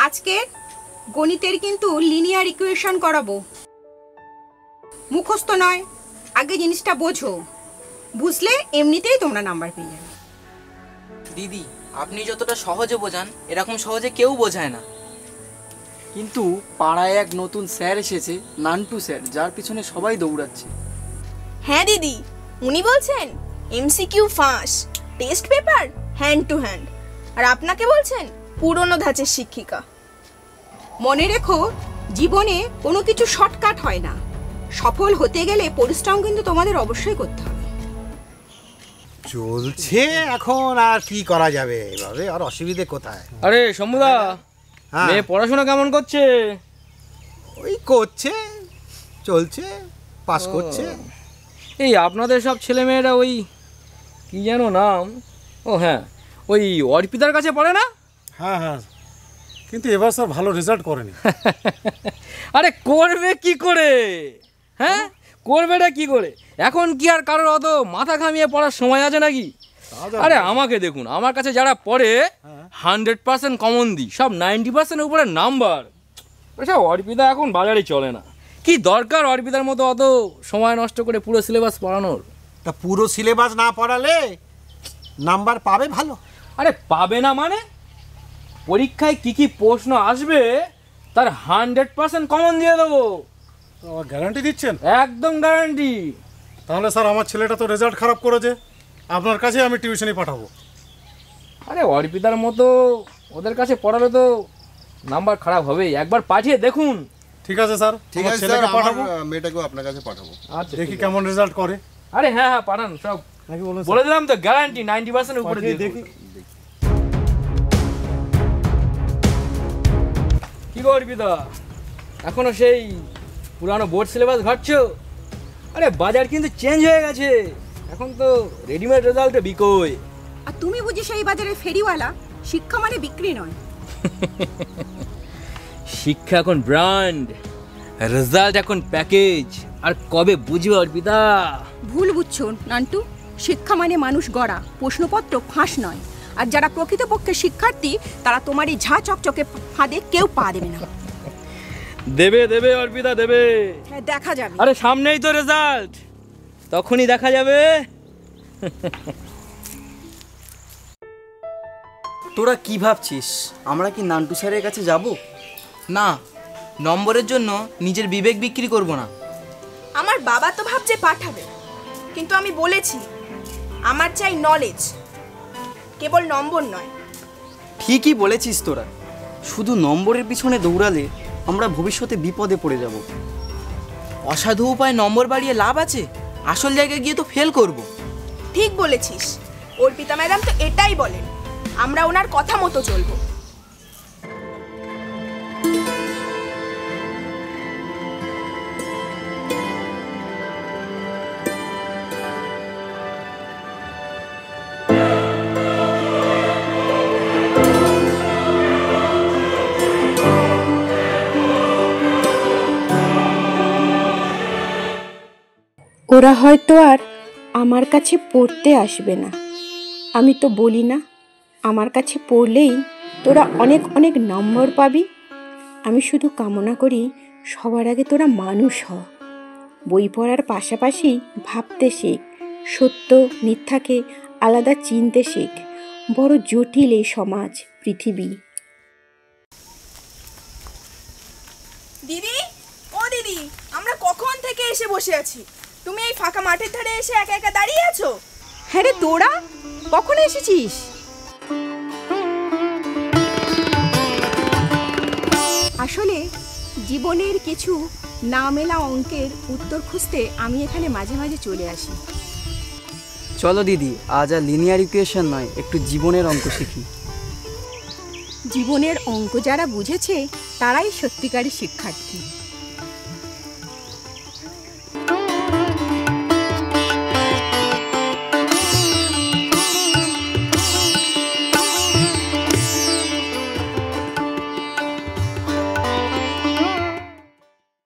আজকে গণিতের কিন্তু লিনিয়ার ইকুয়েশন করাবো, মুখস্থ নয়। আগে জিনিসটা বোঝো, বুঝলে এমনিতেই তোমরা নাম্বার পেয়ে যাবে। দিদি, আপনি যতটা সহজে বোঝান এরকম সহজে কেউ বোঝায় না। কিন্তু পাড়ায় এক নতুন স্যার এসেছে, নান্টু স্যার, যার পিছনে সবাই দৌড়াচ্ছে। হ্যাঁ দিদি, উনি বলছেন এমসিকিউ ফাঁস, test paper hand to hand, আর আপনাকে বলছেন পুরনো ধাঁচের শিক্ষিকা। মনে রেখো, জীবনে কোনো কিছু শর্টকাট হয় না। সফল হতে গেলে পরিশ্রম কিন্তু তোমাদের অবশ্যই করতে হবে। চলছে এখন, আর কি করা যাবে এভাবে, আর অসুবিধে কোথায়? আরে শম্ভুদা, মেয়ে পড়াশোনা কেমন করছে? ওই করছে, চলছে, পাস করছে। এই আপনাদের সব ছেলেমেয়েরা ওই কি যেন নাম, ও হ্যাঁ, ওই অর্পিতার কাছে পড়ে না? হ্যাঁ হ্যাঁ, কিন্তু এবার স্যার ভালো রেজাল্ট করেনি। আরে করবে কি করে? হ্যাঁ, করবেটা কি করে? এখন কি আর কারোর অত মাথা ঘামিয়ে পড়ার সময় আছে নাকি? আরে আমাকে দেখুন, আমার কাছে যারা পড়ে 100% কমন দিই, সব 90% উপরে নাম্বার। ওসব অর্পিতা এখন বাজারে চলে না। কি দরকার অর্পিতার মতো অত সময় নষ্ট করে পুরো সিলেবাস পড়ানোর? তা পুরো সিলেবাস না পড়ালে নাম্বার পাবে ভালো? আরে পাবে না মানে, পরীক্ষায় কি কি প্রশ্ন আসবে তার 100% কমন দিয়ে দেবো। গ্যারান্টি দিচ্ছেন? একদম গ্যারান্টি। তাহলে স্যার আমার ছেলেটা তো রেজাল্ট খারাপ করেছে, আপনার কাছে আমি টিউশনি পাঠাবো। আরে অর্পিতার মতো ওদের কাছে পড়ালে তো নাম্বার খারাপ হবেই, একবার পাঠিয়ে দেখুন। ঠিক আছে স্যার, ঠিক আছে স্যার, আমার মেয়েটাকেও আপনার কাছে পাঠাবো। আচ্ছা, দেখি কেমন রেজাল্ট করে। আরে হ্যাঁ হ্যাঁ, পাঠান সব, বলে দিলাম তো, গ্যারান্টি 90% উপরে দিয়ে দেখি। কি গো অর্পিতা, এখনো সেই পুরানো বোর্ড সিলেবাস ঘাটছো? আরে বাজার কিন্তু চেঞ্জ হয়ে গেছে, এখন তো রেডিমেড রেজাল্টে বিকোয়। আর তুমি বুঝি সেই বাজারে ফেরিওয়ালা? শিক্ষা মানে বিক্রি নয়। শিক্ষা এখন ব্র্যান্ড, রেজাল্ট এখন প্যাকেজ। আর কবে বুঝবে অর্পিতা? ভুল বুঝছো নান্টু, শিক্ষা মানে মানুষ গড়া, প্রশ্নপত্র ফাঁস নয়। আর যারা প্রকৃতপক্ষে শিক্ষার্থী তারা তোমার এই ঝা চকচকে ফাঁদে কেউ পা দেবে না। দেবে দেবে অর্পিতা, দেবে। হ্যাঁ, দেখা যাবে। আরে সামনেই তো রেজাল্ট, তখনই দেখা যাবে। তোরা কি ভাবছিস, আমরা কি নান্টু স্যারের কাছে যাব? না, নম্বরের জন্য নিজের বিবেক বিক্রি করব না। আমার বাবা তো ভাবছে পাঠাবে, কিন্তু আমি বলেছি আমার চাই নলেজ, কেবল নম্বর নয়। ঠিকই বলেছিস তোরা, শুধু নম্বরের পিছনে দৌড়ালে আমরা ভবিষ্যতে বিপদে পড়ে যাব। অসাধু উপায় নম্বর বাড়িয়ে লাভ আছে? আসল জায়গায় গিয়ে তো ফেল করব। ঠিক বলেছিস, অর্পিতা ম্যাডাম তো এটাই বলেন, আমরা ওনার কথা মতো চলবো। ওরা হয়তো আর আমার কাছে পড়তে আসবে না, আমি তো বলি না আমার কাছে পড়লেই তোরা অনেক অনেক নম্বর পাবি। আমি শুধু কামনা করি সবার আগে তোরা মানুষ হ, বই পড়ার পাশাপাশি ভাবতে শেখ, সত্য মিথ্যাকে আলাদা চিনতে শেখ। বড় জটিল এই সমাজ, পৃথিবী। দিদি, ও দিদি, আমরা কখন থেকে এসে বসে আছি, তুমি এই ফাঁকা মাঠের ধারে এসে একা একা দাঁড়িয়ে আছো? হ্যাঁ রে, তোরা কখন এসেছিস? আসলে জীবনের কিছু না মেলা অঙ্কের উত্তর খুঁজতে আমি এখানে মাঝে মাঝে চলে আসি। চলো দিদি, আজ আর লিনিয়ার ইকুয়েশন নয়, একটু জীবনের অঙ্ক শিখি। জীবনের অঙ্ক যারা বুঝেছে তারাই সত্যিকারের শিক্ষার্থী।